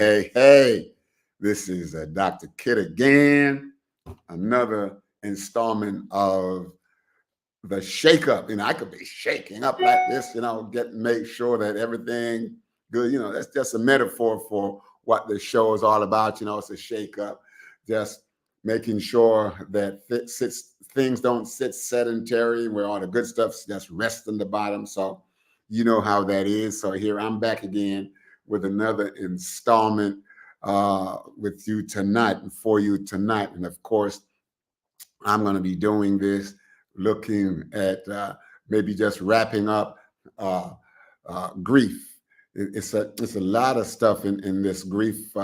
Hey. This is Dr. Kid again. Another installment of the shake up. I could be shaking up like this, make sure that everything good. That's just a metaphor for what the show is all about. It's a shake up, just making sure that things don't sit sedentary where all the good stuff's just rest in the bottom. So you know how that is. So here I'm back again with another installment with you tonight and for you tonight. And of course, I'm going to be doing this looking at maybe just wrapping up uh, grief. It's a lot of stuff in this grief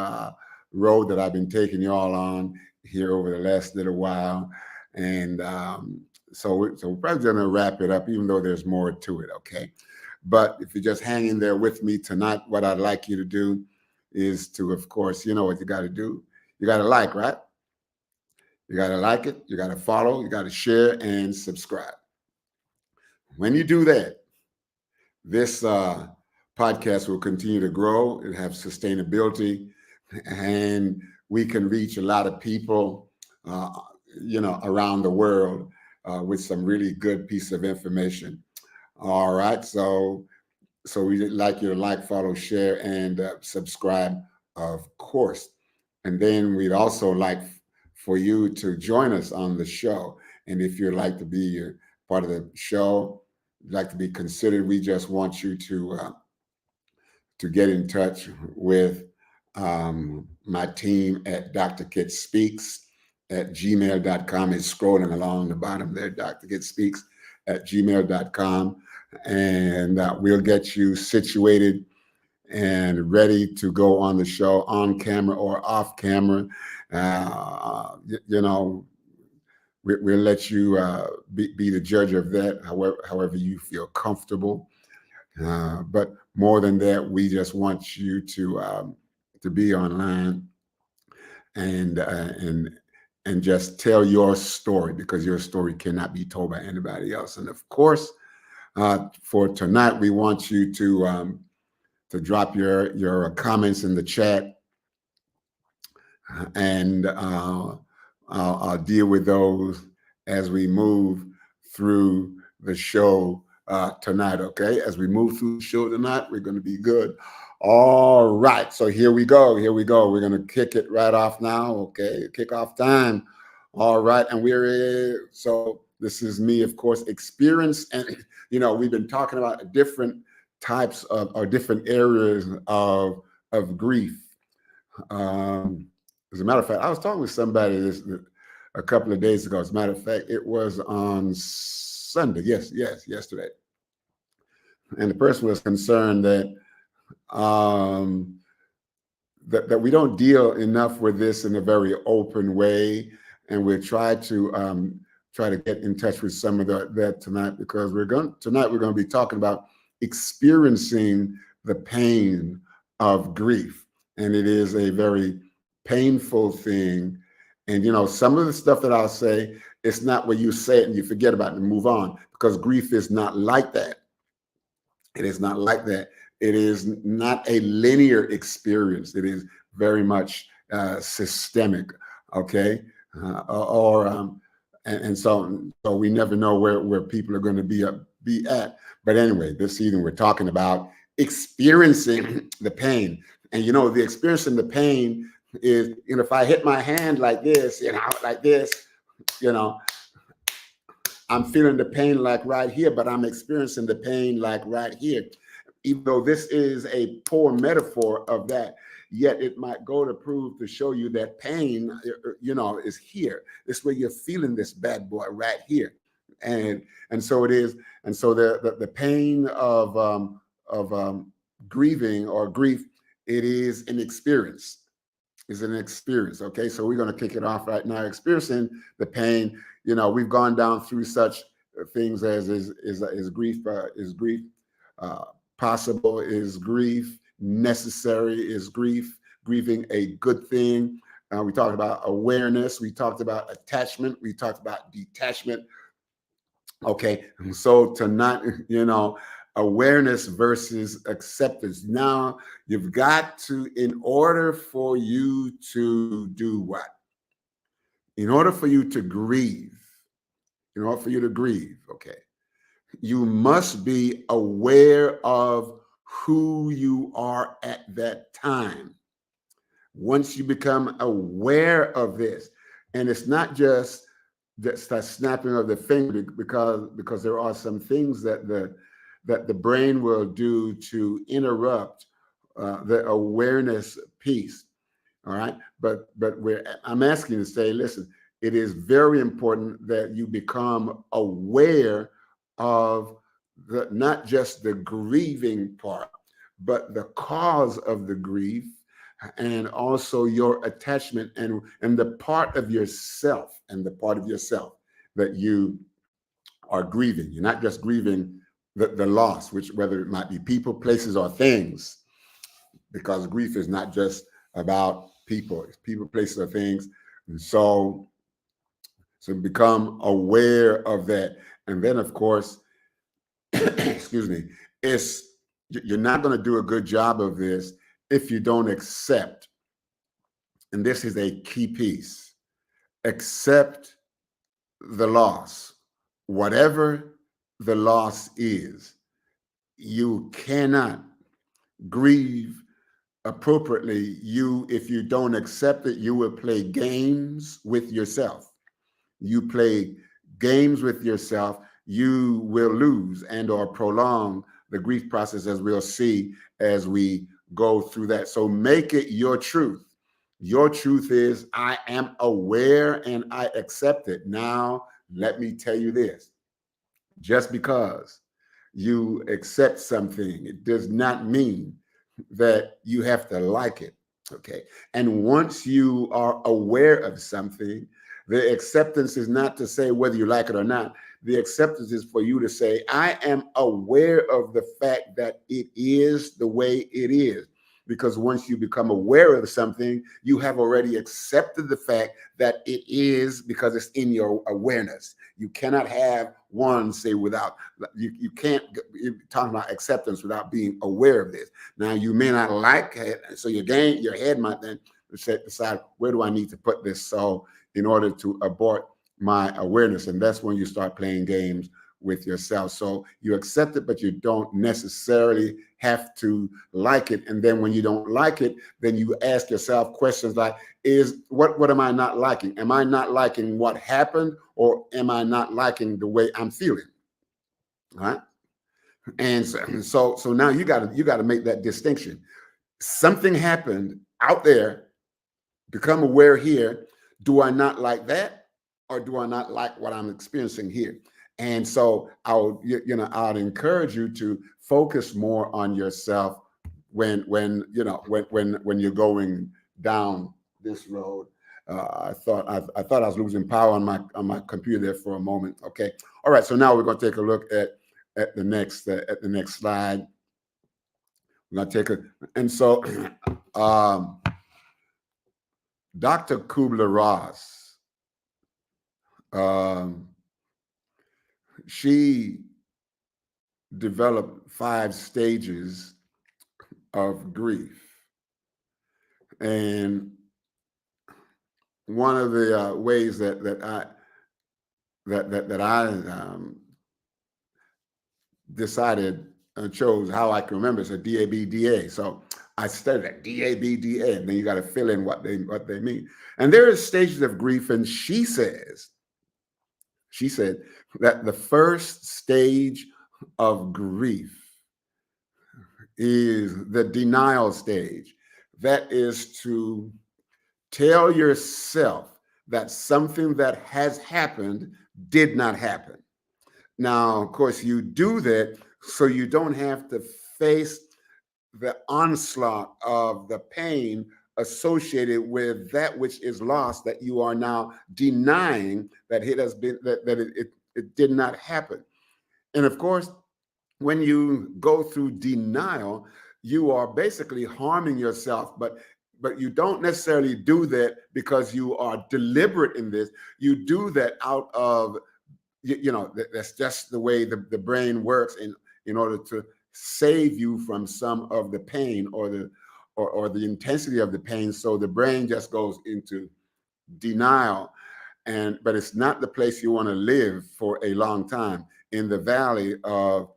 road that I've been taking y'all on here over the last little while. And so we're probably going to wrap it up, even though there's more to it, okay? But if you're just hanging there with me tonight, what I'd like you to do is to, of course, you know what you got to do. You got to like, right? You got to like it. You got to follow. You got to share and subscribe. When you do that, this podcast will continue to grow and have sustainability, and we can reach a lot of people, around the world with some really good piece of information. All right. So we'd like you to like, follow, share, and subscribe, of course. And then we'd also like for you to join us on the show. And if you'd like to be part of the show, like to be considered, we just want you to get in touch with my team at Dr. Kid Speaks at gmail.com. It's scrolling along the bottom there, Dr. Kid Speaks at gmail.com. And we'll get you situated and ready to go on the show on camera or off camera. We'll let you be the judge of that, however you feel comfortable. But more than that, we just want you to be online and just tell your story, because your story cannot be told by anybody else. And of course, for tonight, we want you to drop your comments in the chat, and I'll deal with those as we move through the show tonight. Okay, as we move through the show tonight, we're going to be good. All right, so here we go. We're going to kick it right off now. Okay, kickoff time. All right, and so this is me, of course, experience, and we've been talking about different types of or different areas of grief. As a matter of fact, I was talking with somebody a couple of days ago. As a matter of fact, it was on Sunday. Yes, yesterday. And the person was concerned that that we don't deal enough with this in a very open way, and we'll try to get in touch with some of that tonight, because we're going to be talking about experiencing the pain of grief, and it is a very painful thing. And some of the stuff that I'll say, it's not where you say it and you forget about it and move on, because grief is not like that. It is not like that. It is not a linear experience. It is very much systemic. Okay, and so we never know where people are going to be at. But anyway, this evening we're talking about experiencing the pain. And the experiencing the pain is, if I hit my hand like this, like this, I'm feeling the pain like right here, but I'm experiencing the pain like right here. Even though this is a poor metaphor of that, yet it might go to show you that pain, is here. This is where you're feeling this bad boy right here. And so it is. And so the pain of grieving or grief, it is an experience. Is an experience. Okay, so we're going to kick it off right now. Experiencing the pain. We've gone down through such things as is grief. Is grief possible? Is grief necessary? Is grieving a good thing? We talked about awareness. We talked about attachment. We talked about detachment. Okay, so tonight, awareness versus acceptance. Now you've got to, in order for you to do what? In order for you to grieve, okay, you must be aware of who you are at that time. Once you become aware of this, and it's not just the snapping of the finger, because there are some things that the brain will do to interrupt the awareness piece. All right, but I'm asking you to say, listen, it is very important that you become aware of not just the grieving part, but the cause of the grief, and also your attachment and the part of yourself that you are grieving. You're not just grieving the loss, which whether it might be people, places, or things, because grief is not just about people. It's people, places, or things. And so become aware of that. And then, of course, excuse me, you're not going to do a good job of this if you don't accept. And this is a key piece. Accept the loss. Whatever the loss is, you cannot grieve appropriately. If you don't accept it, you will play games with yourself. You play games with yourself, you will lose and or prolong the grief process, as we'll see as we go through that. So make it your truth. Your truth is, I am aware and I accept it. Now, let me tell you this. Just because you accept something, it does not mean that you have to like it, okay? And once you are aware of something, the acceptance is not to say whether you like it or not. The acceptance is for you to say, I am aware of the fact that it is the way it is. Because once you become aware of something, you have already accepted the fact that it is, because it's in your awareness. You cannot have one say without, you can't, you're talking about acceptance without being aware of this. Now, you may not like it, so your head might then decide, where do I need to put this so in order to abort my awareness? And that's when you start playing games with yourself. So you accept it, but you don't necessarily have to like it. And then when you don't like it, then you ask yourself questions like, what am I not liking? Am I not liking what happened, or am I not liking the way I'm feeling? All right. And so now you got to make that distinction. Something happened out there, become aware here. Do I not like that, or do I not like what I'm experiencing here? And so I'd encourage you to focus more on yourself when you're going down this road. I thought I was losing power on my computer there for a moment. Okay, all right. So now we're going to take a look at the next slide. We're going to take and so Dr. Kubler-Ross. She developed 5 stages of grief, and one of the ways that I decided and chose, how I can remember, is a DABDA. So I studied that DABDA, and then you got to fill in what they mean. And there are stages of grief, and she said that the first stage of grief is the denial stage. That is to tell yourself that something that has happened did not happen. Now, of course, you do that so you don't have to face the onslaught of the pain associated with that which is lost, that you are now denying that it has been, that it did not happen. And of course, when you go through denial, you are basically harming yourself, but you don't necessarily do that because you are deliberate in this. You do that out of, that's just the way the brain works in order to save you from some of the pain or the intensity of the pain. So the brain just goes into denial. But it's not the place you want to live for a long time, in the valley of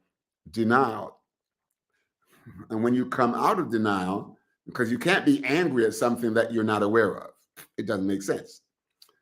denial. And when you come out of denial, because you can't be angry at something that you're not aware of, it doesn't make sense.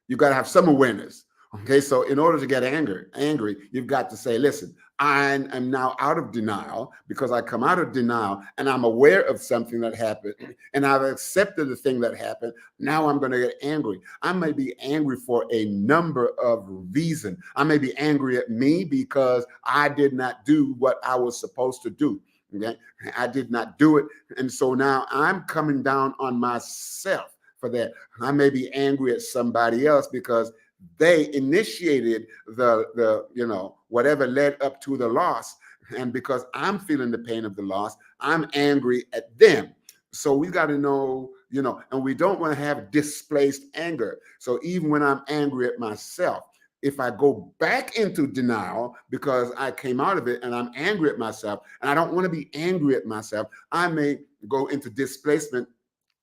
You got to have some awareness. Okay, so in order to get angry, you've got to say, listen, I am now out of denial, because I come out of denial and I'm aware of something that happened and I've accepted the thing that happened. Now I'm going to get angry. I may be angry for a number of reasons. I may be angry at me because I did not do what I was supposed to do. Okay, I did not do it. And so now I'm coming down on myself for that. I may be angry at somebody else because they initiated the whatever led up to the loss, and because I'm feeling the pain of the loss, I'm angry at them. So we got to know, and we don't want to have displaced anger. So even when I'm angry at myself, if I go back into denial because I came out of it and I'm angry at myself, and I don't want to be angry at myself, I may go into displacement,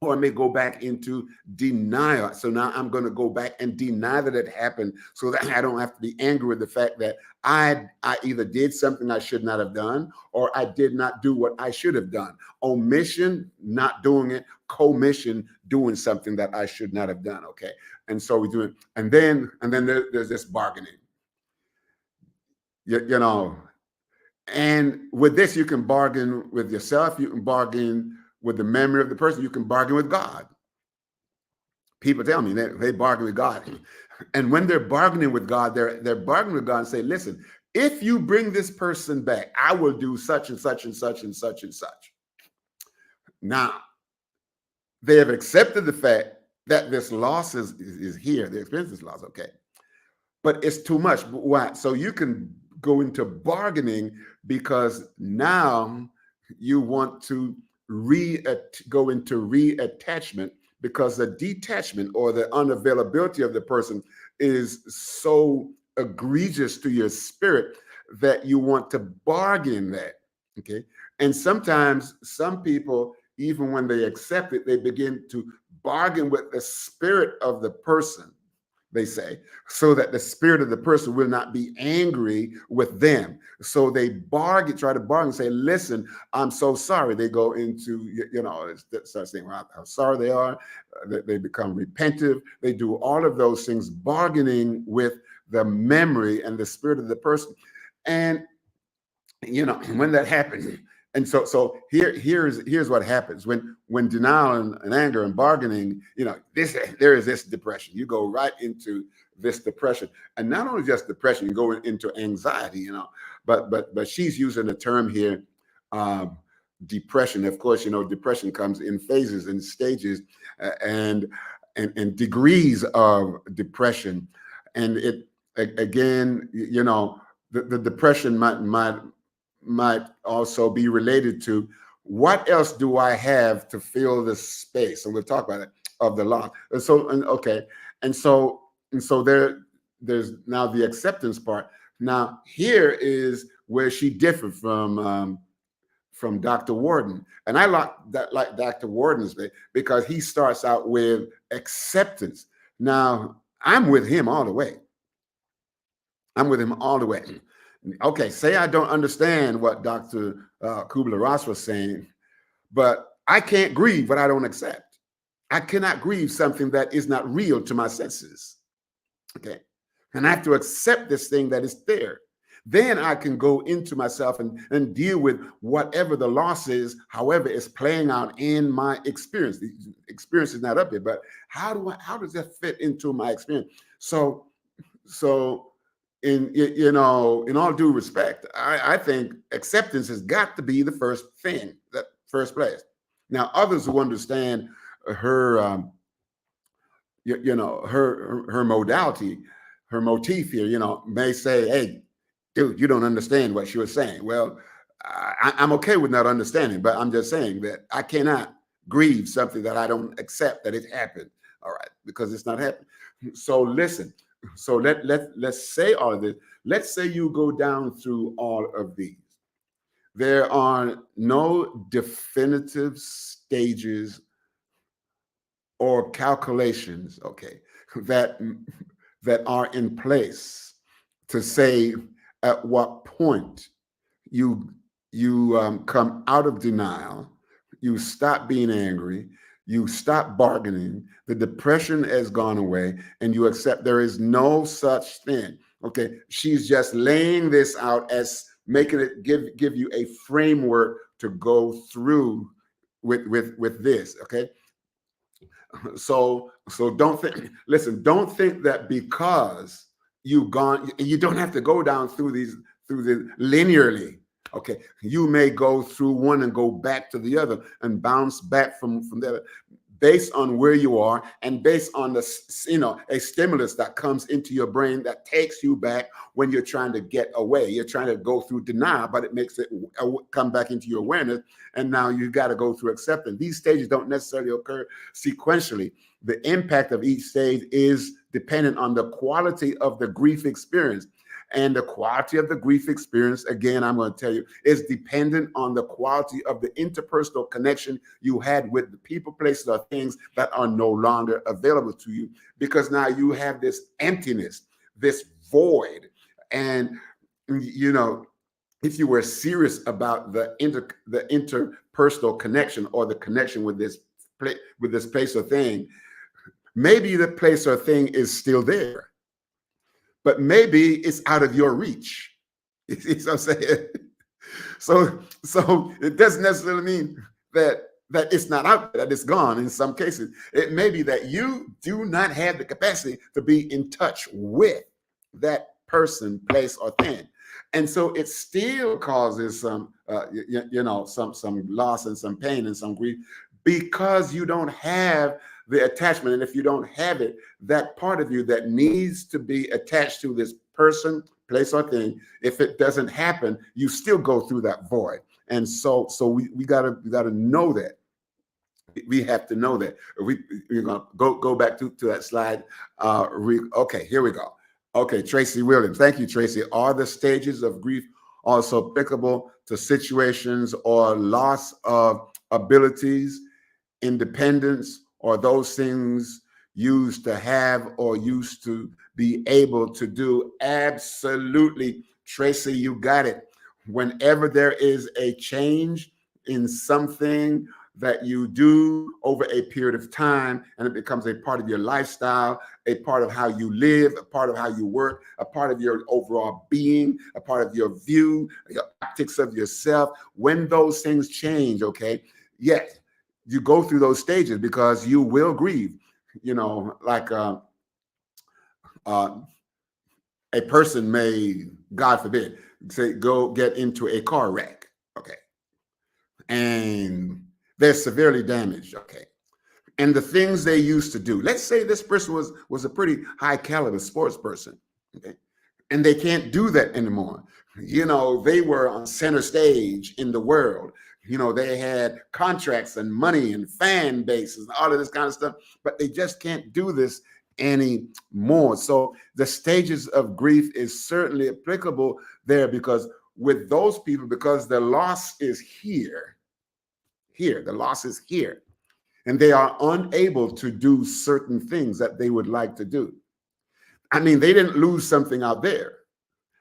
or I may go back into denial. So now I'm going to go back and deny that it happened, so that I don't have to be angry with the fact that I either did something I should not have done, or I did not do what I should have done. Omission, not doing it. Commission, doing something that I should not have done. Okay. And so we do it. And then there's this bargaining. And with this, you can bargain with yourself. You can bargain with the memory of the person. You can bargain with God. People tell me they bargain with God. And when they're bargaining with God, they're bargaining with God and say, listen, if you bring this person back, I will do such and such and such and such and such. Now, they have accepted the fact that this loss is here. They experience this loss, okay. But it's too much. Why? So you can go into bargaining because now you want to go into reattachment, because the detachment or the unavailability of the person is so egregious to your spirit that you want to bargain that. Okay. And sometimes some people, even when they accept it, they begin to bargain with the spirit of the person, they say, so that the spirit of the person will not be angry with them. So they try to bargain, say, listen, I'm so sorry. They go into, start saying how sorry they are. They become repentive. They do all of those things, bargaining with the memory and the spirit of the person. And, when that happens, and so here's what happens when denial and anger and bargaining, there is this depression. You go right into this depression, and not only just depression, you go into anxiety, but she's using the term here, depression. Of course, depression comes in phases and stages, and degrees of depression, and it again, the depression might also be related to what else do I have to fill this space, and we'll talk about it, of the loss. And so there's now the acceptance part. Now here is where she differed from Dr. Warden, and I like Dr. Warden's way, because he starts out with acceptance. Now I'm with him all the way. Okay, say I don't understand what Dr. Kubler-Ross was saying, but I can't grieve what I don't accept. I cannot grieve something that is not real to my senses. Okay, and I have to accept this thing that is there. Then I can go into myself and deal with whatever the loss is, however it's playing out in my experience. The experience is not up here, but how does that fit into my experience? So in all due respect, I think acceptance has got to be the first thing, that first place. Now, others who understand her, her modality, her motif here, may say, "Hey, dude, you don't understand what she was saying." Well, I'm okay with not understanding, but I'm just saying that I cannot grieve something that I don't accept that it happened. All right, because it's not happening. So listen. So let's say all of this. Let's say you go down through all of these. There are no definitive stages or calculations, okay, that that are in place to say at what point you come out of denial, you stop being angry, you stop bargaining, the depression has gone away, and you accept there is no such thing. Okay, she's just laying this out as making it give you a framework to go through with this. Okay, so don't think, listen, don't think that because you don't have to go down through the linearly. Okay, you may go through one and go back to the other and bounce back from the other based on where you are and based on a stimulus that comes into your brain that takes you back when you're trying to get away. You're trying to go through denial, but it makes it come back into your awareness, and now you got to go through acceptance. These stages don't necessarily occur sequentially. The impact of each stage is dependent on the quality of the grief experience. And the quality of the grief experience, again, I'm going to tell you, is dependent on the quality of the interpersonal connection you had with the people, places, or things that are no longer available to you. Because now you have this emptiness, this void. And, if you were serious about the interpersonal connection or the connection with this place or thing, maybe the place or thing is still there, but maybe it's out of your reach. You see what I'm saying? So it doesn't necessarily mean that it's not out there, that it's gone. In some cases, it may be that you do not have the capacity to be in touch with that person, place, or thing. And so it still causes some loss and some pain and some grief because you don't have the attachment. And if you don't have it, that part of you that needs to be attached to this person, place, or thing, if it doesn't happen, you still go through that void. And so we gotta know that. We have to know that. We're gonna go back to that slide. Okay, here we go. Okay, Tracy Williams. Thank you, Tracy. Are the stages of grief also applicable to situations or loss of abilities, independence, or those things used to have or used to be able to do? Absolutely, Tracy, you got it. Whenever there is a change in something that you do over a period of time, and it becomes a part of your lifestyle, a part of how you live, a part of how you work, a part of your overall being, a part of your view, your optics of yourself, when those things change, okay, yes, you go through those stages because you will grieve. Like a person may, God forbid, say go get into a car wreck, okay, and they're severely damaged, okay, and the things they used to do. Let's say this person was a pretty high caliber sports person, okay, and they can't do that anymore. They were on center stage in the world. They had contracts and money and fan bases and all of this kind of stuff, but they just can't do this anymore. So the stages of grief is certainly applicable there, because with those people, because the loss is here, the loss is here, and they are unable to do certain things that they would like to do. I mean, they didn't lose something out there.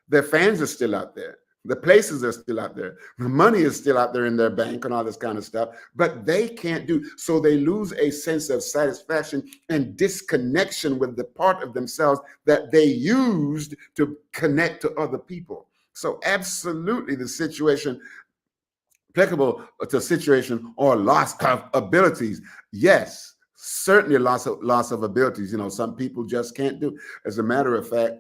Their fans are still out there. The places are still out there. The money is still out there in their bank and all this kind of stuff, but they can't do. So they lose a sense of satisfaction and disconnection with the part of themselves that they used to connect to other people. So absolutely the situation applicable to situation or loss of abilities. Yes, certainly loss of abilities. Some people just can't do. As a matter of fact,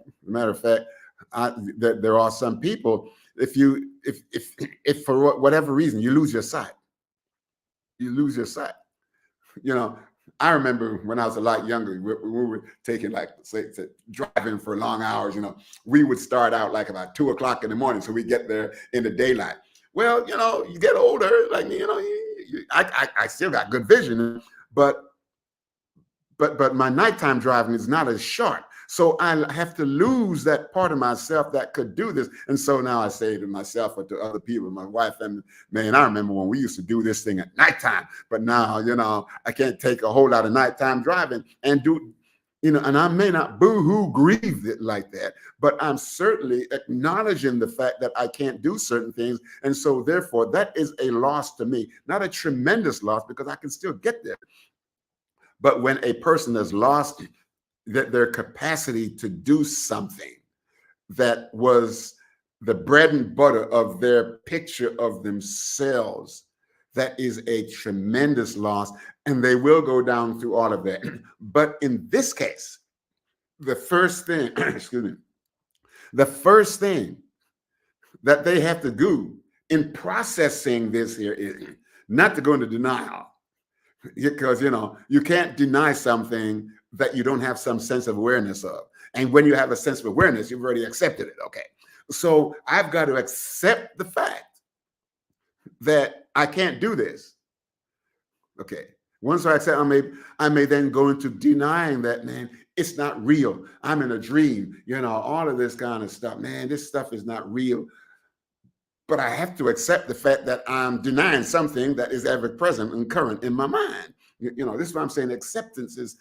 there are some people, if for whatever reason you lose your sight, I remember when I was a lot younger, we were taking, like, say, driving for long hours. We would start out like about 2 o'clock in the morning, so we get there in the daylight. Well, you get older, like, I still got good vision, but my nighttime driving is not as sharp. So I have to lose that part of myself that could do this. And so now I say to myself or to other people, my wife, and man, I remember when we used to do this thing at nighttime, but now, I can't take a whole lot of nighttime driving and do, and I may not boo-hoo grieve it like that, but I'm certainly acknowledging the fact that I can't do certain things. And so therefore that is a loss to me, not a tremendous loss because I can still get there. But when a person has lost their capacity to do something that was the bread and butter of their picture of themselves, that is a tremendous loss, and they will go down through all of that. But in this case, the first thing, excuse me, the first thing that they have to do in processing this here is not to go into denial, because you can't deny something that you don't have some sense of awareness of. And when you have a sense of awareness, you've already accepted it. Okay. So I've got to accept the fact that I can't do this. Okay. Once I accept, I may then go into denying that, man, it's not real. I'm in a dream, all of this kind of stuff. Man, this stuff is not real. But I have to accept the fact that I'm denying something that is ever present and current in my mind. This is what I'm saying. Acceptance is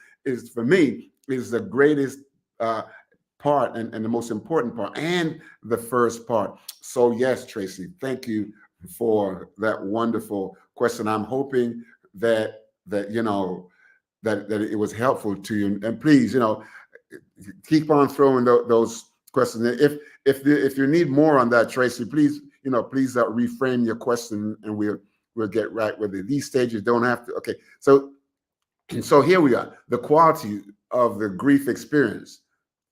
for me, is the greatest part and the most important part and the first part. So yes, Tracy, thank you for that wonderful question. I'm hoping that it was helpful to you. And please, keep on throwing those questions. If you need more on that, Tracy, please, please reframe your question and we'll get right with it. These stages don't have to. Okay. So here we are, the quality of the grief experience,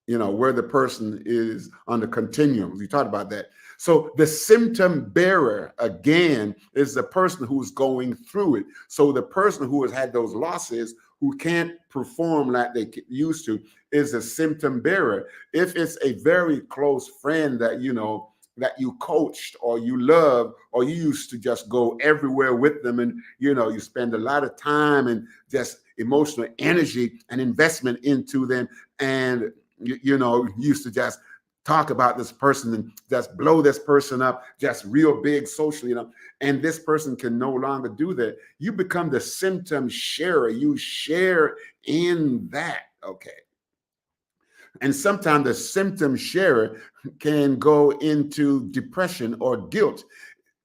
where the person is on the continuum. We talked about that. So the symptom bearer, again, is the person who's going through it. So the person who has had those losses, who can't perform like they used to, is a symptom bearer. If it's a very close friend that you coached or you love, or you used to just go everywhere with them, and you spend a lot of time and just emotional energy and investment into them, and you used to just talk about this person and just blow this person up just real big socially, and this person can no longer do that. You become the symptom sharer. You share in that. Okay. And sometimes the symptom sharer can go into depression or guilt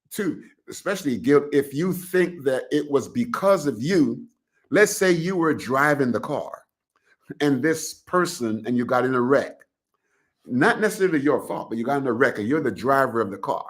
too, especially guilt if you think that it was because of you. Let's say you were driving the car and this person, and you got in a wreck. Not necessarily your fault, but you got in a wreck and you're the driver of the car.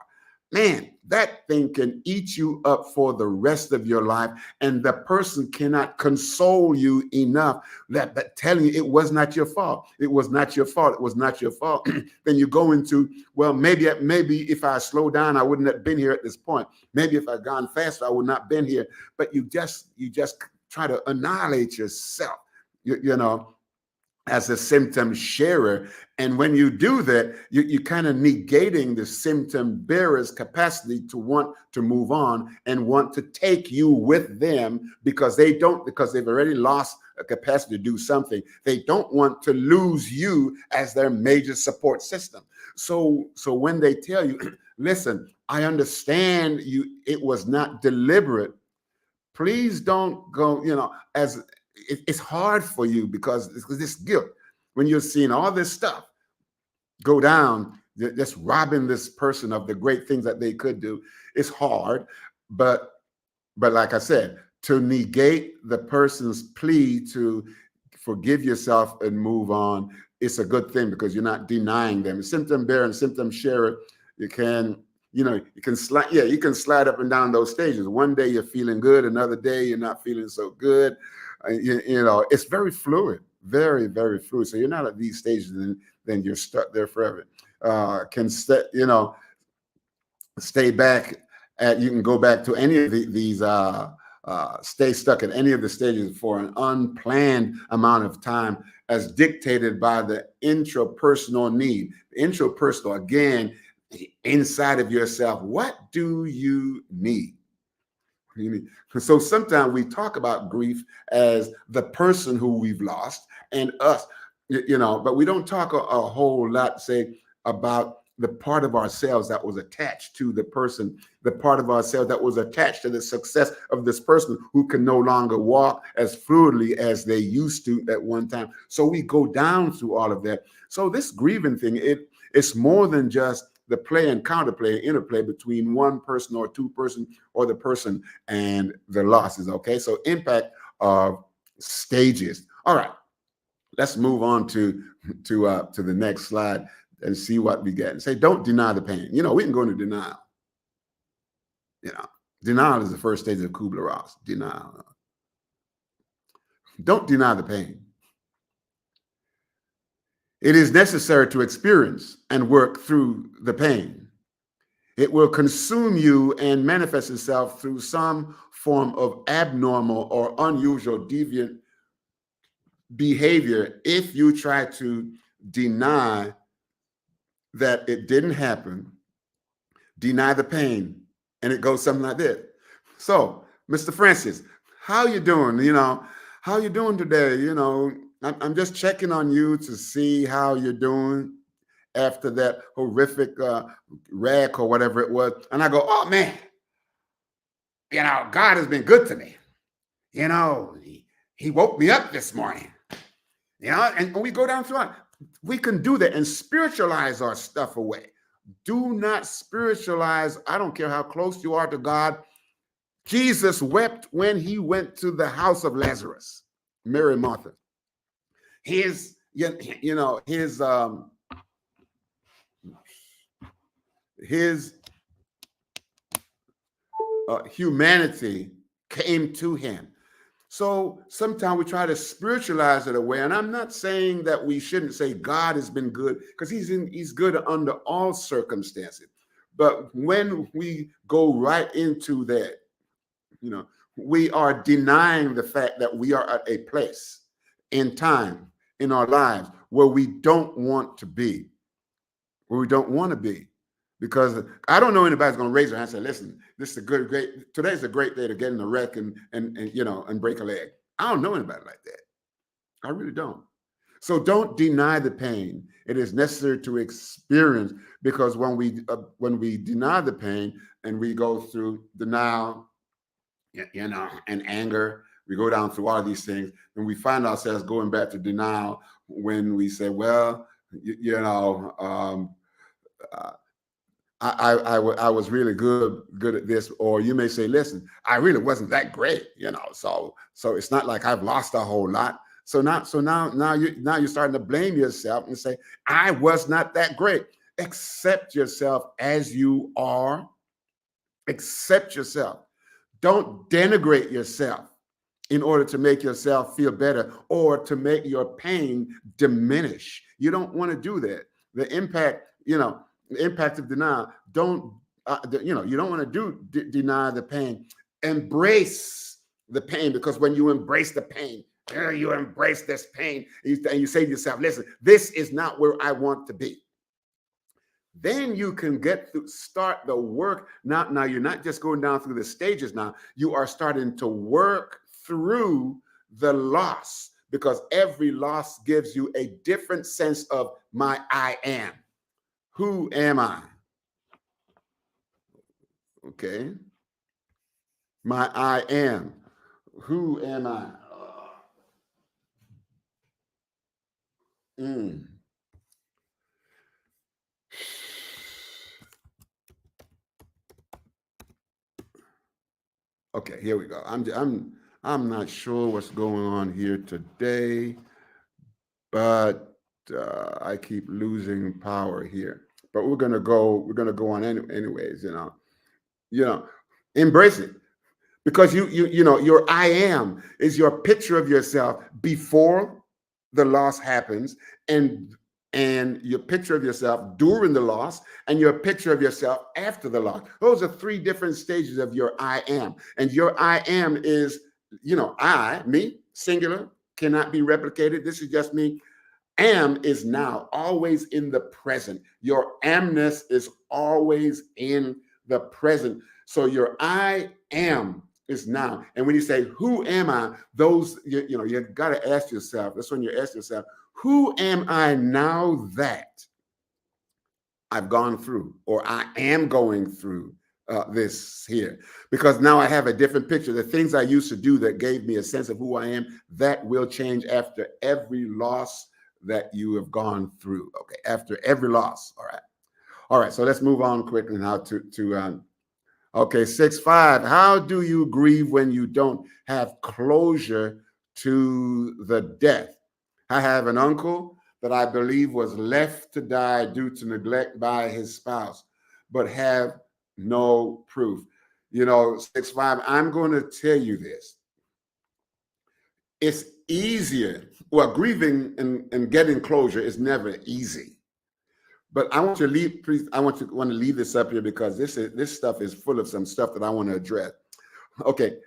Man, that thing can eat you up for the rest of your life. And the person cannot console you enough that telling you it was not your fault. It was not your fault. It was not your fault. Then you go into, well, maybe if I slow down, I wouldn't have been here at this point. Maybe if I'd gone faster, I would not have been here. But you just try to annihilate yourself, as a symptom sharer. And when you do that, you kind of negating the symptom bearer's capacity to want to move on and want to take you with them, because they've already lost a capacity to do something. They don't want to lose you as their major support system. So when they tell you, listen, I understand it was not deliberate. Please don't go, it's hard for you because this guilt, when you're seeing all this stuff go down, just robbing this person of the great things that they could do, it's hard. But like I said, to negate the person's plea to forgive yourself and move on, it's a good thing because you're not denying them. Symptom bearer and symptom sharer, you can slide up and down those stages. One day you're feeling good, another day you're not feeling so good. It's very fluid, very, very fluid. So you're not at these stages and then you're stuck there forever. Stay back you can go back to any of these, stay stuck at any of the stages for an unplanned amount of time as dictated by the intrapersonal need. Intrapersonal, again, inside of yourself, what do you need? So sometimes we talk about grief as the person who we've lost and us. But we don't talk a whole lot, say, about the part of ourselves that was attached to the person, the part of ourselves that was attached to the success of this person who can no longer walk as fluidly as they used to at one time. So we go down through all of that. So this grieving thing, it's more than just the play and counterplay, interplay between one person or two person, or the person and the losses. Okay, so impact of stages. All right, let's move on to the next slide and see what we get. And say, don't deny the pain. We can go into denial. Denial is the first stage of Kubler-Ross. Denial. Don't deny the pain. It is necessary to experience and work through the pain. It will consume you and manifest itself through some form of abnormal or unusual deviant behavior if you try to deny that it didn't happen, deny the pain, and it goes something like this. So, Mr. Francis, how you doing? How you doing today? I'm just checking on you to see how you're doing after that horrific wreck or whatever it was. And I go, oh man, God has been good to me. He woke me up this morning. And when we go down through it, we can do that and spiritualize our stuff away. Do not spiritualize. I don't care how close you are to God. Jesus wept when he went to the house of Lazarus, Mary and Martha. His humanity came to him. So sometimes we try to spiritualize it away. And I'm not saying that we shouldn't say God has been good, because he's good under all circumstances. But when we go right into that, we are denying the fact that we are at a place in time in our lives where we don't want to be, because I don't know anybody's going to raise their hand and say, listen, this is today's a great day to get in a wreck and break a leg. I don't know anybody like that. I really don't. So don't deny the pain. It is necessary to experience, because when we deny the pain and we go through denial, and anger, we go down through all of these things, and we find ourselves going back to denial when we say, well, I was really good at this. Or you may say, listen, I really wasn't that great, so it's not like I've lost a whole lot. So now you're starting to blame yourself and say, I was not that great. Accept yourself as you are. Accept yourself. Don't denigrate yourself in order to make yourself feel better or to make your pain diminish. You don't want to do that. The impact of denial. You don't want to deny the pain. Embrace the pain, because when you embrace the pain, you embrace this pain, and you say to yourself, listen, this is not where I want to be. Then you can start the work. Now you're not just going down through the stages. Now you are starting to work through the loss, because every loss gives you a different sense of my I am. Who am I? Okay. My I am. Who am I? Okay, here we go. I'm not sure what's going on here today, but I keep losing power here. But we're gonna go on anyways. Embrace it, because your I am is your picture of yourself before the loss happens, and your picture of yourself during the loss, and your picture of yourself after the loss. Those are three different stages of your I am. And your I am is, I, me, singular, cannot be replicated. This is just me. Am is now, always in the present. Your amness is always in the present. So your I am is now. And when you say, who am I? Those, you got to ask yourself, that's when you ask yourself, Who am I now that I've gone through, or I am going through this here? Because now I have a different picture. The things I used to do that gave me a sense of who I am, that will change after every loss that you have gone through. Okay, after every loss. All right. All right. So let's move on quickly now to okay, 6.5. How do you grieve when you don't have closure to the death? I have an uncle that I believe was left to die due to neglect by his spouse, but have no proof. You know, 6.5, I'm going to tell you this. It's easier. Well, grieving and getting closure is never easy. But I want you to leave, please. I want to leave this up here because this stuff is full of some stuff that I want to address. Okay,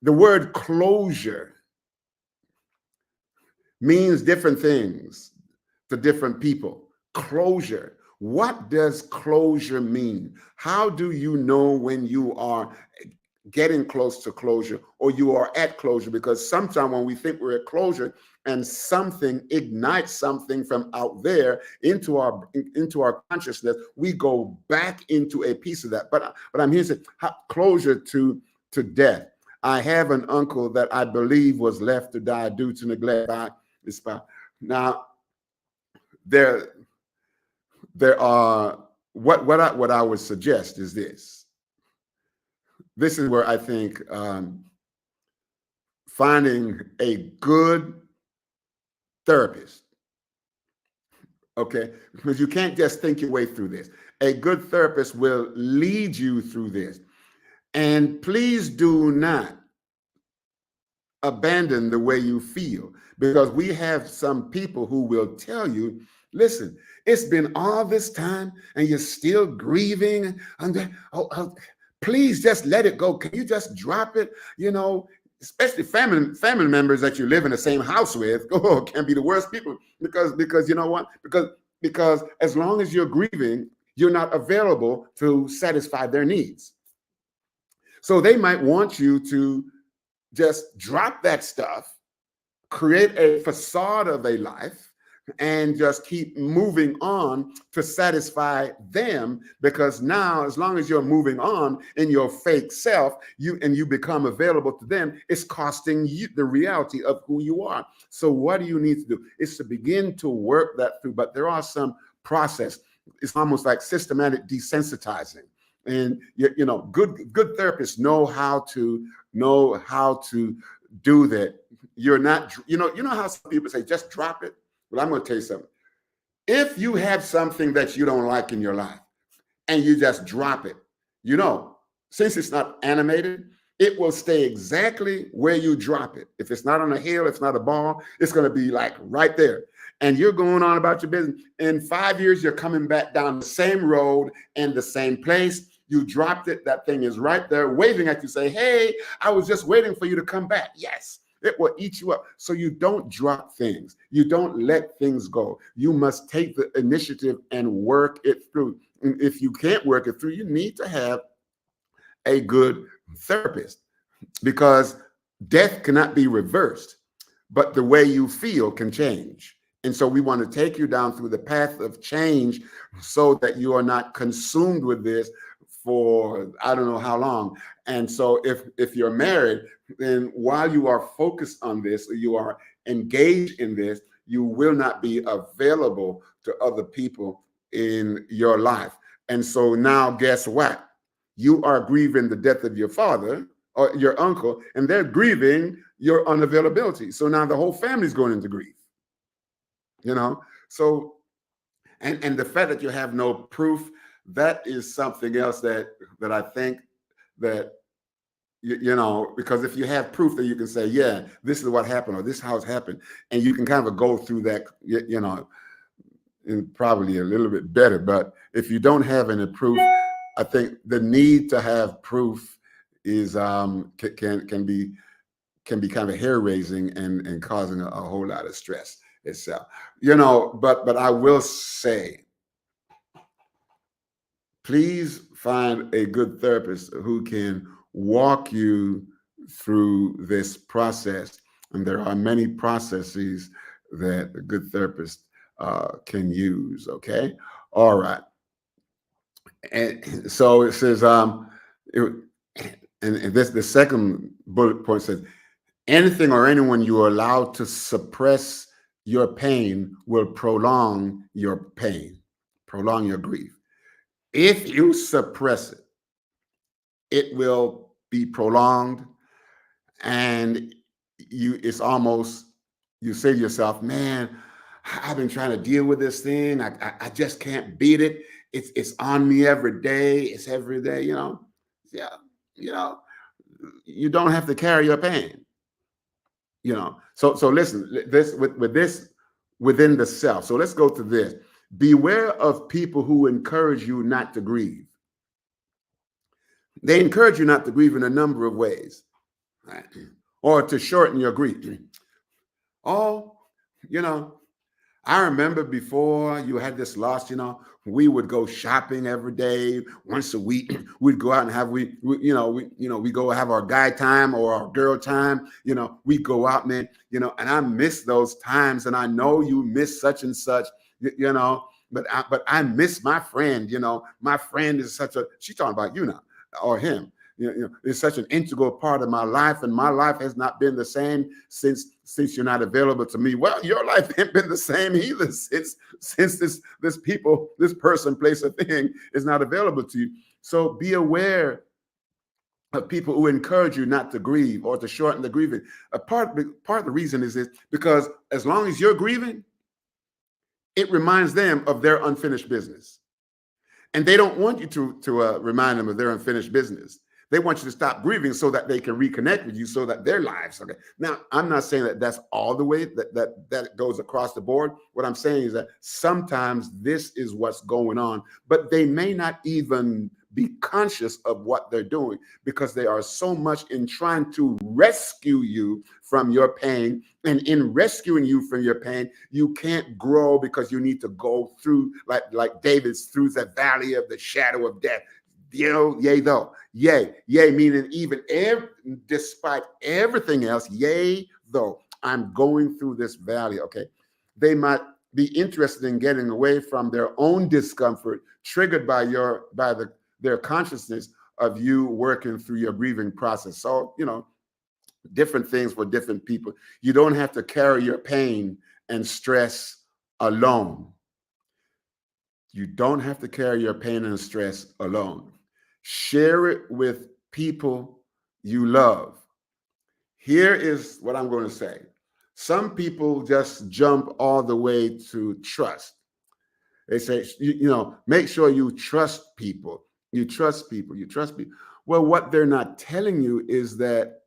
the word closure means different things to different people. Closure. What does closure mean? How do you know when you are getting close to closure or you are at closure? Because sometimes when we think we're at closure and something ignites something from out there into our consciousness, we go back into a piece of that. But I'm here to say closure to death. I have an uncle that I believe was left to die due to neglect by his spouse. Now, there are what I would suggest is this. This is where I think finding a good therapist, okay, because you can't just think your way through this. A good therapist will lead you through this. And please do not abandon the way you feel, because we have some people who will tell you, listen, it's been all this time and you're still grieving. Please just let it go. Can you just drop it? You know, especially family members that you live in the same house with, can be the worst people, because you know what? Because as long as you're grieving, you're not available to satisfy their needs. So they might want you to just drop that stuff, create a facade of a life, and just keep moving on to satisfy them. Because now, as long as you're moving on in your fake self, you become available to them, it's costing you the reality of who you are. So what do you need to do? It's to begin to work that through. But there are some process. It's almost like systematic desensitizing. And you know, good therapists know how to do that. You're not, you know how some people say, just drop it. Well, I'm going to tell you something. If you have something that you don't like in your life and you just drop it, you know, since it's not animated, it will stay exactly where you drop it. If it's not on a hill, it's not a ball, it's going to be like right there. And you're going on about your business. In 5 years, you're coming back down the same road and the same place. You dropped it. That thing is right there waving at you, say, hey, I was just waiting for you to come back. Yes. It will eat you up. So you don't drop things. You don't let things go. You must take the initiative and work it through. And if you can't work it through, you need to have a good therapist, because death cannot be reversed, but the way you feel can change. And so we want to take you down through the path of change so that you are not consumed with this for I don't know how long. And so if you're married, then while you are focused on this, or you are engaged in this, you will not be available to other people in your life. And so now guess what? You are grieving the death of your father or your uncle, and they're grieving your unavailability. So now the whole family's going into grief, you know? So, and the fact that you have no proof, that is something else that I think that, you know, because if you have proof that you can say, yeah, this is what happened, or this is how it happened, and you can kind of go through that, you know, and probably a little bit better. But if you don't have any proof, I think the need to have proof is can be kind of hair raising and causing a whole lot of stress itself, you know. But I will say, please find a good therapist who can walk you through this process. And there are many processes that a good therapist can use. Okay. All right. And so it says, it, and this the second bullet point says, anything or anyone you are allowed to suppress your pain will prolong your pain, prolong your grief. If you suppress it, it will be prolonged, and it's almost, you say to yourself, man, I've been trying to deal with this thing. I just can't beat it. It's on me every day. It's every day, Yeah, you know, you don't have to carry your pain. So listen, this with this within the self. So let's go to this. Beware of people who encourage you not to grieve. They encourage you not to grieve in a number of ways, right? Or to shorten your grief. Oh, I remember before you had this loss, we would go shopping every day, once a week. We'd go out and we go have our guy time or our girl time. We go out, man, and I miss those times. And I know you miss such and such, but I miss my friend. My friend is she's talking about you now, or him. It's such an integral part of my life, and my life has not been the same since you're not available to me. Well, your life ain't been the same either since this person, place, or thing is not available to you. So be aware of people who encourage you not to grieve or to shorten the grieving. Part of the reason is this, because as long as you're grieving, it reminds them of their unfinished business, and they don't want you to remind them of their unfinished business. They want you to stop grieving so that they can reconnect with you, so that their lives. Okay. Now, I'm not saying that that's all the way that goes across the board. What I'm saying is that sometimes this is what's going on, but they may not even be conscious of what they're doing, because they are so much in trying to rescue you from your pain. And in rescuing you from your pain, you can't grow, because you need to go through, like David's, through the valley of the shadow of death. Yea, though. Yea, meaning even despite everything else, yea, though I'm going through this valley. Okay. They might be interested in getting away from their own discomfort, triggered by their consciousness of you working through your grieving process. So, different things for different people. You don't have to carry your pain and stress alone. You don't have to carry your pain and stress alone. Share it with people you love. Here is what I'm going to say. Some people just jump all the way to trust. They say, make sure you trust people. You trust people. Well, what they're not telling you is that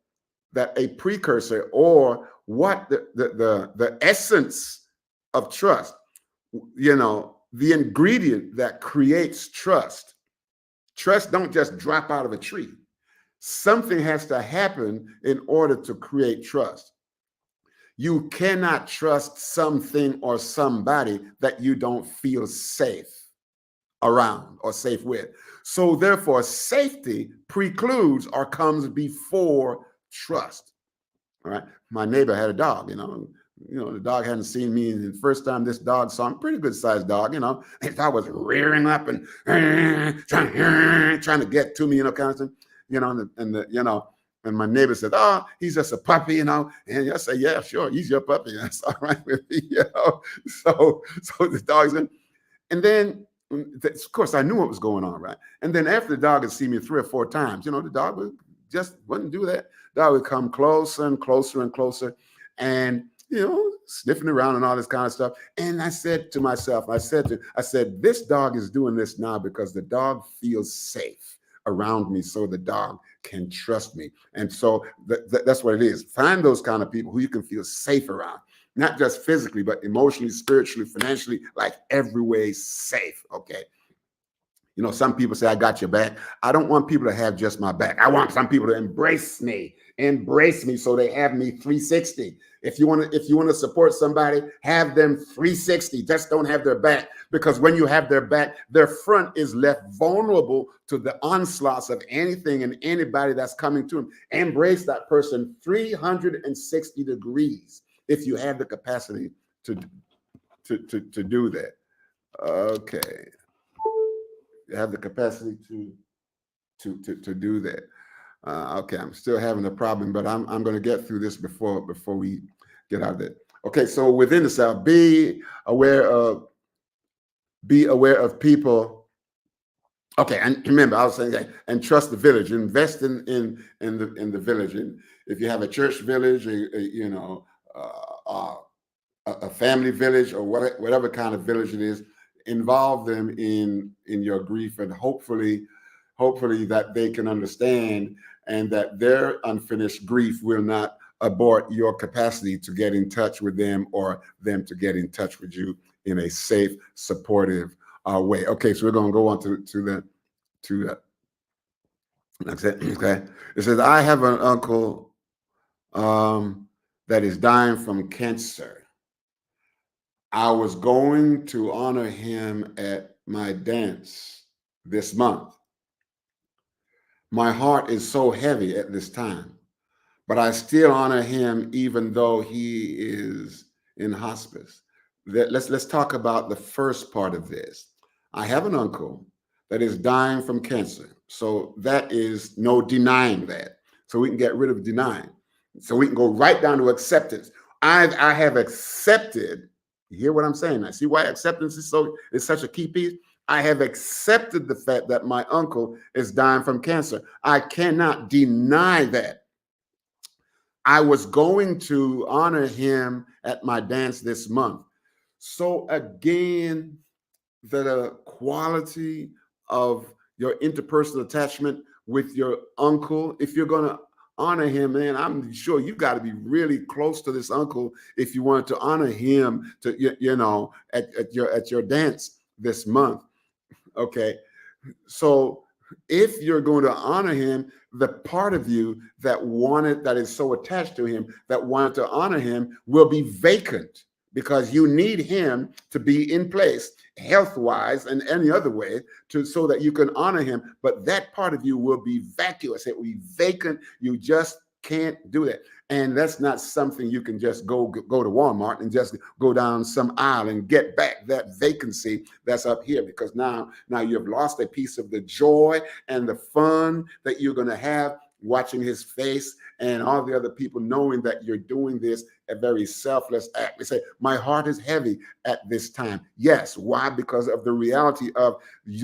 a precursor, or what the essence of trust, the ingredient that creates trust. Trust don't just drop out of a tree. Something has to happen in order to create trust. You cannot trust something or somebody that you don't feel safe around or safe with. So therefore, safety precludes or comes before trust. All right. My neighbor had a dog, the dog hadn't seen me. And the first time this dog saw him, pretty good sized dog, and I was rearing up and trying to get to me, kind of thing, and my neighbor said, "Oh, he's just a puppy, and I say, "Yeah, sure, he's your puppy. That's all right with me, So the dog's in, and then, of course, I knew what was going on, right? And then after the dog had seen me 3 or 4 times, the dog wouldn't do that. The dog would come closer and closer and closer, and sniffing around and all this kind of stuff. And I said to myself, I said, this dog is doing this now because the dog feels safe around me, so the dog can trust me. And so that's what it is. Find those kind of people who you can feel safe around, not just physically, but emotionally, spiritually, financially, like every way safe. Okay. Some people say, I got your back. I don't want people to have just my back. I want some people to embrace me so they have me 360. If you want to support somebody, have them 360. Just don't have their back, because when you have their back, their front is left vulnerable to the onslaughts of anything and anybody that's coming to them. Embrace that person 360 degrees if you have the capacity to do that. Okay, you have the capacity to do that. Okay, I'm still having a problem, but I'm going to get through this before we get out of it. Okay, so within the South, be aware of people. Okay, and remember, I was saying that, and trust the village. Invest in the village, and if you have a church village, a family village, or whatever kind of village it is, involve them in your grief, and hopefully that they can understand, and that their unfinished grief will not abort your capacity to get in touch with them, or them to get in touch with you in a safe, supportive way. Okay, so we're going to go on to that. Okay, it says, I have an uncle that is dying from cancer. I was going to honor him at my dance this month. My heart is so heavy at this time, but I still honor him even though he is in hospice. Let's talk about the first part of this. I have an uncle that is dying from cancer. So that is no denying that. So we can get rid of denying. So we can go right down to acceptance. I have accepted. You hear what I'm saying? I see why acceptance is such a key piece. I have accepted the fact that my uncle is dying from cancer. I cannot deny that. I was going to honor him at my dance this month. So again, the quality of your interpersonal attachment with your uncle, if you're going to honor him, man, I'm sure you got to be really close to this uncle if you want to honor him at your dance this month. Okay, so if you're going to honor him, the part of you that is so attached to him, that wanted to honor him, will be vacant, because you need him to be in place, health-wise and any other way, so that you can honor him. But that part of you will be vacuous. It will be vacant. You just can't do that. And that's not something you can just go to Walmart and just go down some aisle and get back that vacancy that's up here, because now you've lost a piece of the joy and the fun that you're going to have watching his face, and all the other people knowing that you're doing this, a very selfless act. They say, my heart is heavy at this time. Yes. Why? Because of the reality of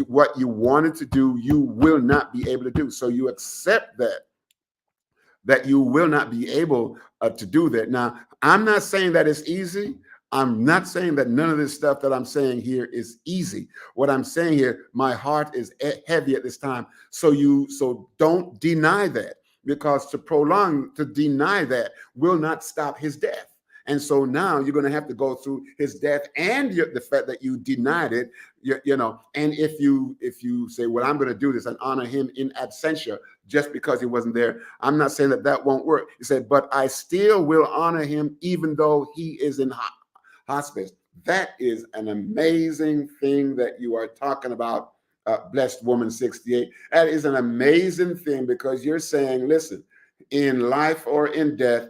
what you wanted to do, you will not be able to do. So you accept that you will not be able to do that. Now, I'm not saying that it's easy. I'm not saying that none of this stuff that I'm saying here is easy. What I'm saying here, my heart is heavy at this time. So don't deny that, because to deny that will not stop his death. And so now you're going to have to go through his death and the fact that you denied it, and if you say, well, I'm going to do this and honor him in absentia just because he wasn't there, I'm not saying that won't work. He said, but I still will honor him even though he is in hospice. That is an amazing thing that you are talking about, Blessed Woman 68. That is an amazing thing, because you're saying, listen, in life or in death,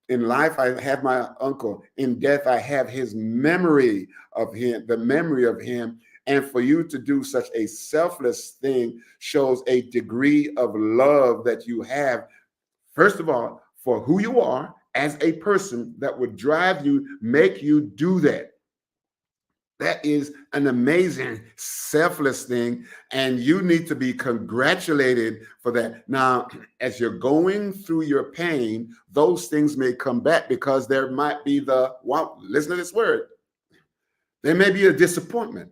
in life, I have my uncle. In death, I have his memory of him, the memory of him. And for you to do such a selfless thing shows a degree of love that you have, first of all, for who you are as a person, that would make you do that. That is an amazing, selfless thing, and you need to be congratulated for that. Now, as you're going through your pain, those things may come back, because there might be listen to this word, there may be a disappointment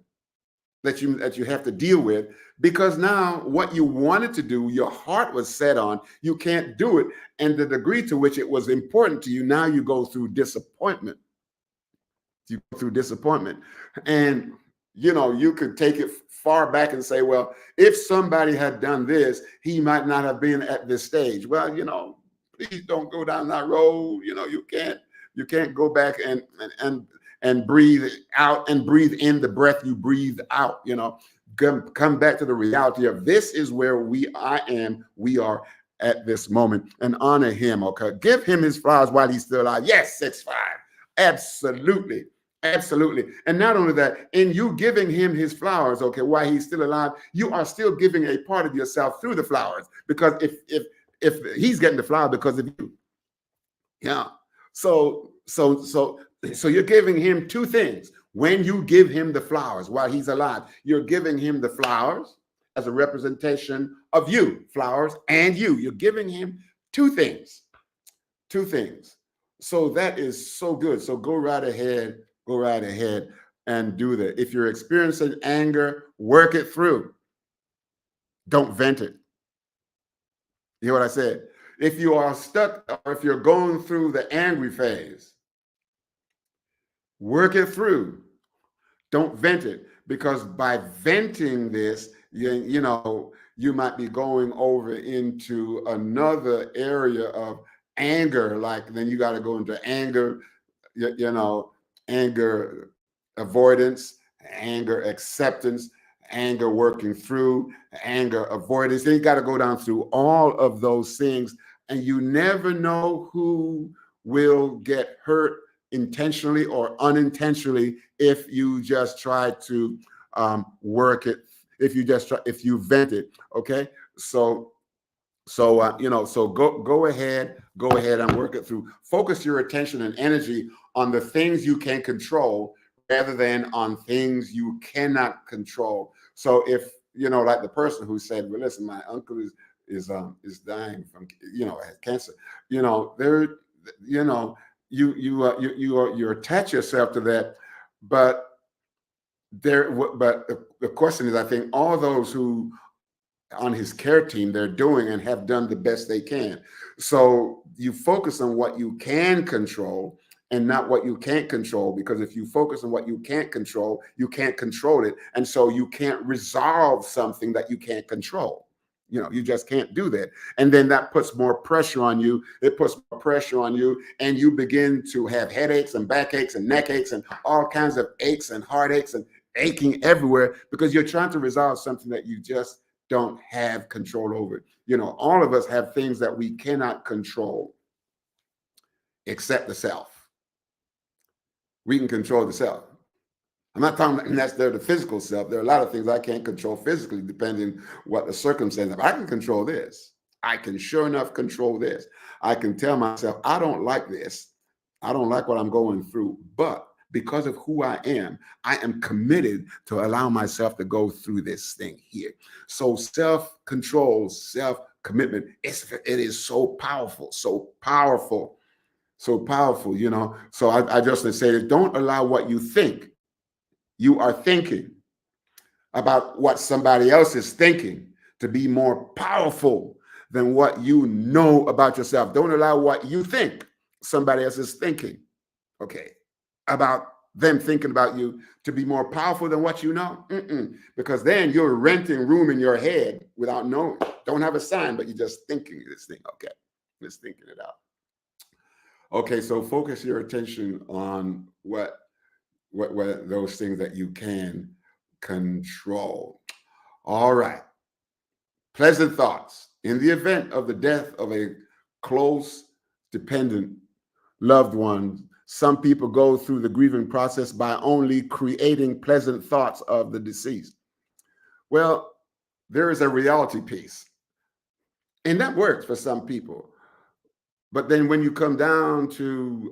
that you have to deal with, because now what you wanted to do, your heart was set on, you can't do it, and the degree to which it was important to you, now you go through disappointment. You go through disappointment. And you could take it far back and say, well, if somebody had done this, he might not have been at this stage. Well, please don't go down that road. You can't go back and breathe out and breathe in the breath you breathe out. Come back to the reality of this is where we are at this moment, and honor him. Okay, give him his flowers while he's still alive. Yes, 6'5". Absolutely. Absolutely. And not only that, in you giving him his flowers, okay, while he's still alive, you are still giving a part of yourself through the flowers. Because if he's getting the flower because of you. Yeah. So you're giving him two things. When you give him the flowers while he's alive, you're giving him the flowers as a representation of you, flowers and you. You're giving him two things. Two things. So that is so good. So go right ahead and do that. If you're experiencing anger, work it through. Don't vent it. You hear what I said? If you are stuck or if you're going through the angry phase, work it through. Don't vent it, because by venting this, you know, you might be going over into another area of anger. Like then you got to go into anger, you know, anger avoidance, anger acceptance, anger working through, anger avoidance. Then you got to go down through all of those things, and you never know who will get hurt intentionally or unintentionally if you just try to work it. If you vent it, okay. So you know, so go ahead and work it through. Focus your attention and energy on the things you can control rather than on things you cannot control. So if, you know, like the person who said, well, listen, my uncle is dying from, you know, has cancer, you know, there, you know, you attach yourself to that, but the question is, I think all those who on his care team, they're doing and have done the best they can. So you focus on what you can control and not what you can't control, because if you focus on what you can't control it. And so you can't resolve something that you can't control. You know, you just can't do that. And then that puts more pressure on you. It puts more pressure on you, and you begin to have headaches and backaches and neck aches and all kinds of aches and heartaches and aching everywhere, because you're trying to resolve something that you just don't have control over. You know, all of us have things that we cannot control except the self. We can control the self. I'm not talking about necessarily the physical self. There are a lot of things I can't control physically, depending what the circumstance. I can control this. I can sure enough control this. I can tell myself, I don't like this. I don't like what I'm going through, but because of who I am committed to allow myself to go through this thing here. So self-control, self-commitment, it is so powerful, so powerful, so powerful, you know. So I just want to say that don't allow what you think you are thinking about what somebody else is thinking to be more powerful than what you know about yourself. Don't allow what you think somebody else is thinking, okay, about them thinking about you to be more powerful than what you know. Because then you're renting room in your head without knowing. Don't have a sign, but you're just thinking this thing. Okay, just thinking it out. Okay, so focus your attention on what those things that you can control. All right. Pleasant thoughts. In the event of the death of a close, dependent loved one, some people go through the grieving process by only creating pleasant thoughts of the deceased. Well, there is a reality piece, and that works for some people. But then when you come down to,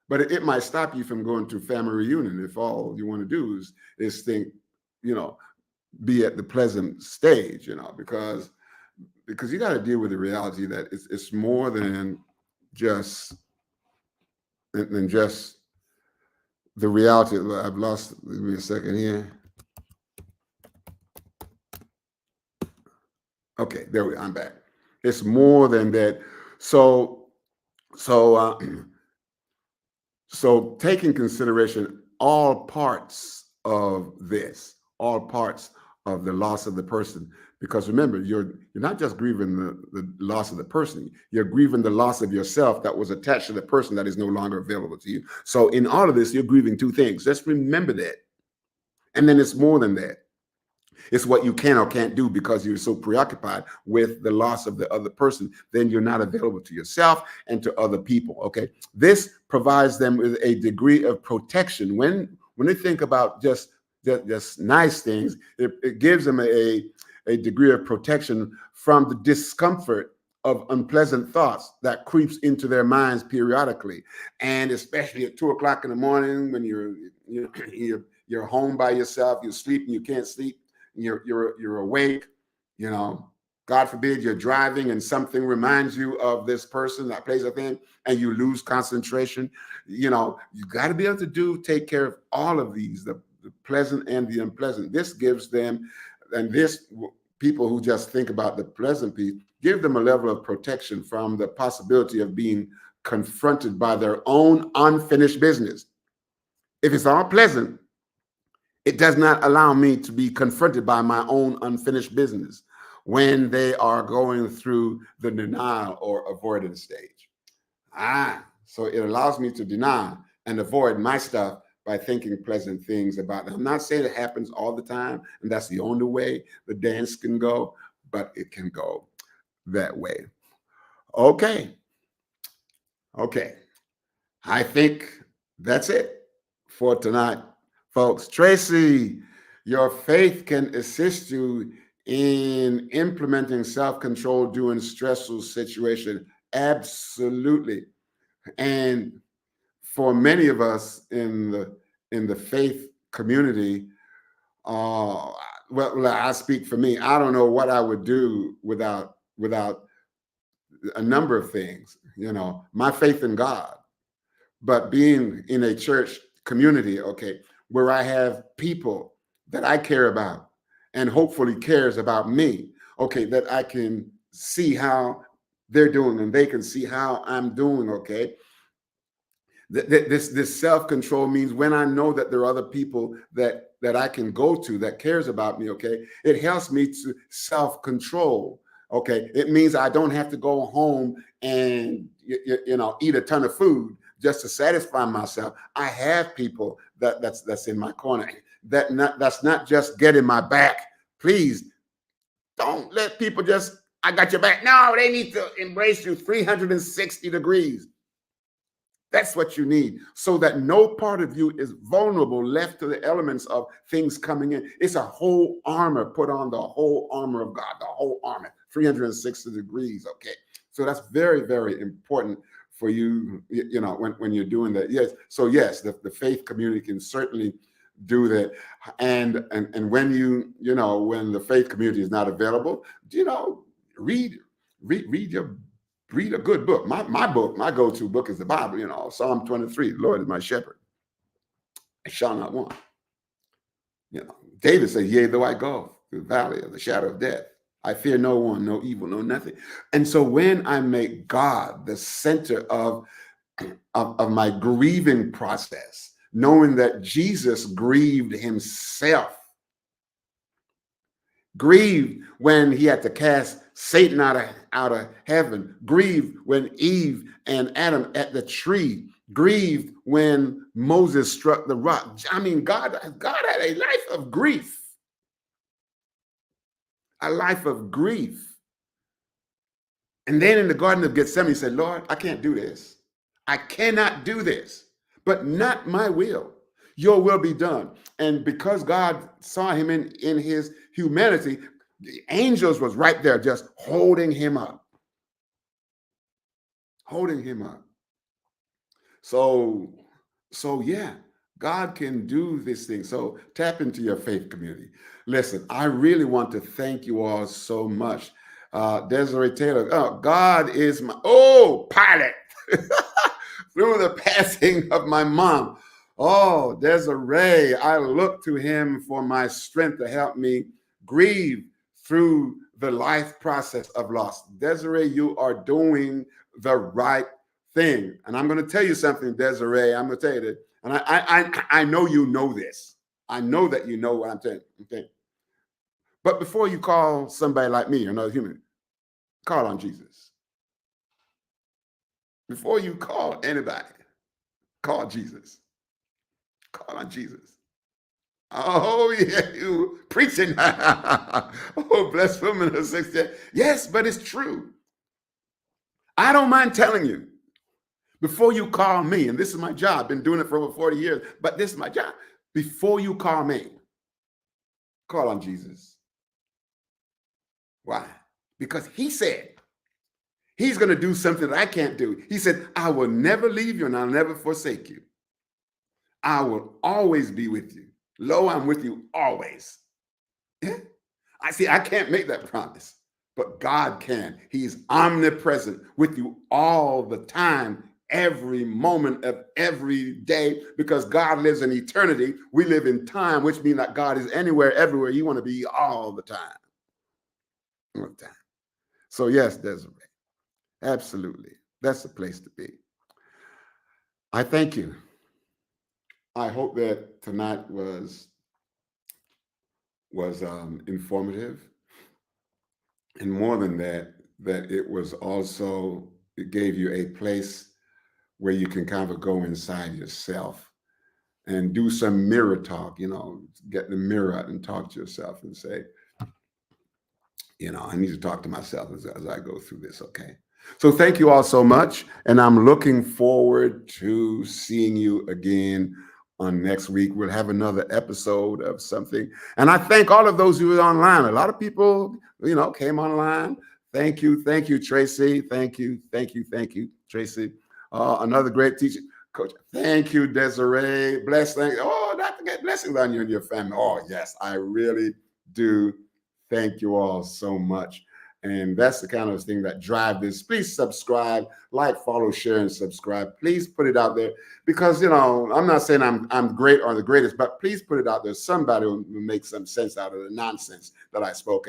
but it might stop you from going to family reunion if all you want to do is think, you know, be at the pleasant stage, you know, because you got to deal with the reality that it's more than just the reality. I've lost, give me a second here. Okay, there we are, I'm back. It's more than that. So take in consideration all parts of this, all parts of the loss of the person. Because remember, you're not just grieving the loss of the person, you're grieving the loss of yourself that was attached to the person that is no longer available to you. So in all of this, you're grieving two things. Just remember that. And then it's more than that. It's what you can or can't do because you're so preoccupied with the loss of the other person. Then you're not available to yourself and to other people. Okay. This provides them with a degree of protection. When they think about just nice things, it gives them a degree of protection from the discomfort of unpleasant thoughts that creeps into their minds periodically, and especially at 2 o'clock in the morning when you're home by yourself, you're sleeping, you can't sleep, you're awake, you know. God forbid you're driving and something reminds you of this person, that place, or thing, and you lose concentration. You know, you got to be able to take care of all of these, the pleasant and the unpleasant. This gives them, and this people who just think about the pleasant piece, give them a level of protection from the possibility of being confronted by their own unfinished business. If it's all pleasant, it does not allow me to be confronted by my own unfinished business when they are going through the denial or avoidance stage. So it allows me to deny and avoid my stuff by thinking pleasant things about it. I'm not saying it happens all the time, and that's the only way the dance can go, but it can go that way. Okay. Okay. I think that's it for tonight, folks. Tracy, your faith can assist you in implementing self-control during stressful situations. Absolutely. And for many of us in the faith community, well, I speak for me. I don't know what I would do without a number of things. You know, my faith in God, but being in a church community, okay, where I have people that I care about and hopefully cares about me, okay, that I can see how they're doing and they can see how I'm doing, okay. This self-control means when I know that there are other people that I can go to that cares about me, okay, it helps me to self-control. Okay, it means I don't have to go home and eat a ton of food just to satisfy myself. I have people that's in my corner. That's not just getting my back. Please don't let people just, I got your back. No, they need to embrace you 360 degrees. That's what you need, so that no part of you is vulnerable, left to the elements of things coming in. It's a whole armor, put on the whole armor of God, the whole armor, 360 degrees, okay? So that's very, very important for you, when you're doing that. Yes, so yes, the faith community can certainly do that. And when when the faith community is not available, read read a good book. My book, my go-to book is the Bible, Psalm 23, Lord is my shepherd. I shall not want. David said, yea, though I go through the valley of the shadow of death, I fear no one, no evil, no nothing. And so when I make God the center of my grieving process, knowing that Jesus grieved himself, grieved when he had to cast Satan out of heaven, grieved when Eve and Adam at the tree, grieved when Moses struck the rock. I mean, God had a life of grief, a life of grief. And then in the Garden of Gethsemane, he said, Lord, I can't do this. I cannot do this, but not my will. Your will be done. And because God saw him in his humanity, the angels was right there just holding him up. Holding him up. So yeah, God can do this thing. So tap into your faith community. Listen, I really want to thank you all so much. Desiree Taylor, God is my, pilot. Through the passing of my mom. Oh, Desiree, I look to him for my strength to help me grieve through the life process of loss. Desiree, you are doing the right thing. And I'm going to tell you something, Desiree. I'm going to tell you that. And I know you know this. I know that you know what I'm saying. Okay. But before you call somebody like me, another human, call on Jesus. Before you call anybody, call Jesus. Call on Jesus. Oh, yeah, you preaching. Oh, bless women of 60. Yes, but it's true. I don't mind telling you before you call me, and this is my job, been doing it for over 40 years, but this is my job. Before you call me, call on Jesus. Why? Because he said he's going to do something that I can't do. He said, I will never leave you and I'll never forsake you. I will always be with you. Lo, I'm with you always. Yeah. I see, I can't make that promise, but God can. He's omnipresent with you all the time, every moment of every day, because God lives in eternity. We live in time, which means that God is anywhere, everywhere. You want to be all the time. All the time. So yes, Desiree, absolutely. That's the place to be. I thank you. I hope that tonight was informative, and more than that, that it was also, it gave you a place where you can kind of go inside yourself and do some mirror talk, get the mirror out and talk to yourself and say, I need to talk to myself as I go through this, okay? So thank you all so much, and I'm looking forward to seeing you again on next week. We'll have another episode of something. And I thank all of those who are online. A lot of people, came online. Thank you, Tracy. Thank you, Tracy. Another great teacher, Coach. Thank you, Desiree. Blessings. Oh, not to get blessings on you and your family. Oh, yes, I really do. Thank you all so much. And that's the kind of thing that drive this. Please subscribe, like, follow, share, and subscribe. Please put it out there because, I'm not saying I'm great or the greatest, but please put it out there. Somebody will make some sense out of the nonsense that I spoke.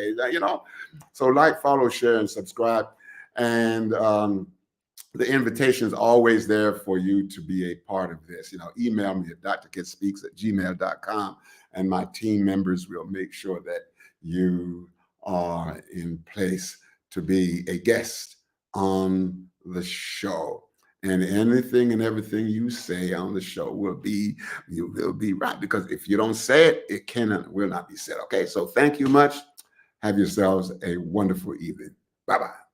So like, follow, share, and subscribe. And the invitation is always there for you to be a part of this. Email me at drkidspeaks@gmail.com, and my team members will make sure that you are in place to be a guest on the show. And anything and everything you say on the show will be right. Because if you don't say it, it will not be said. Okay, so thank you much. Have yourselves a wonderful evening. Bye-bye.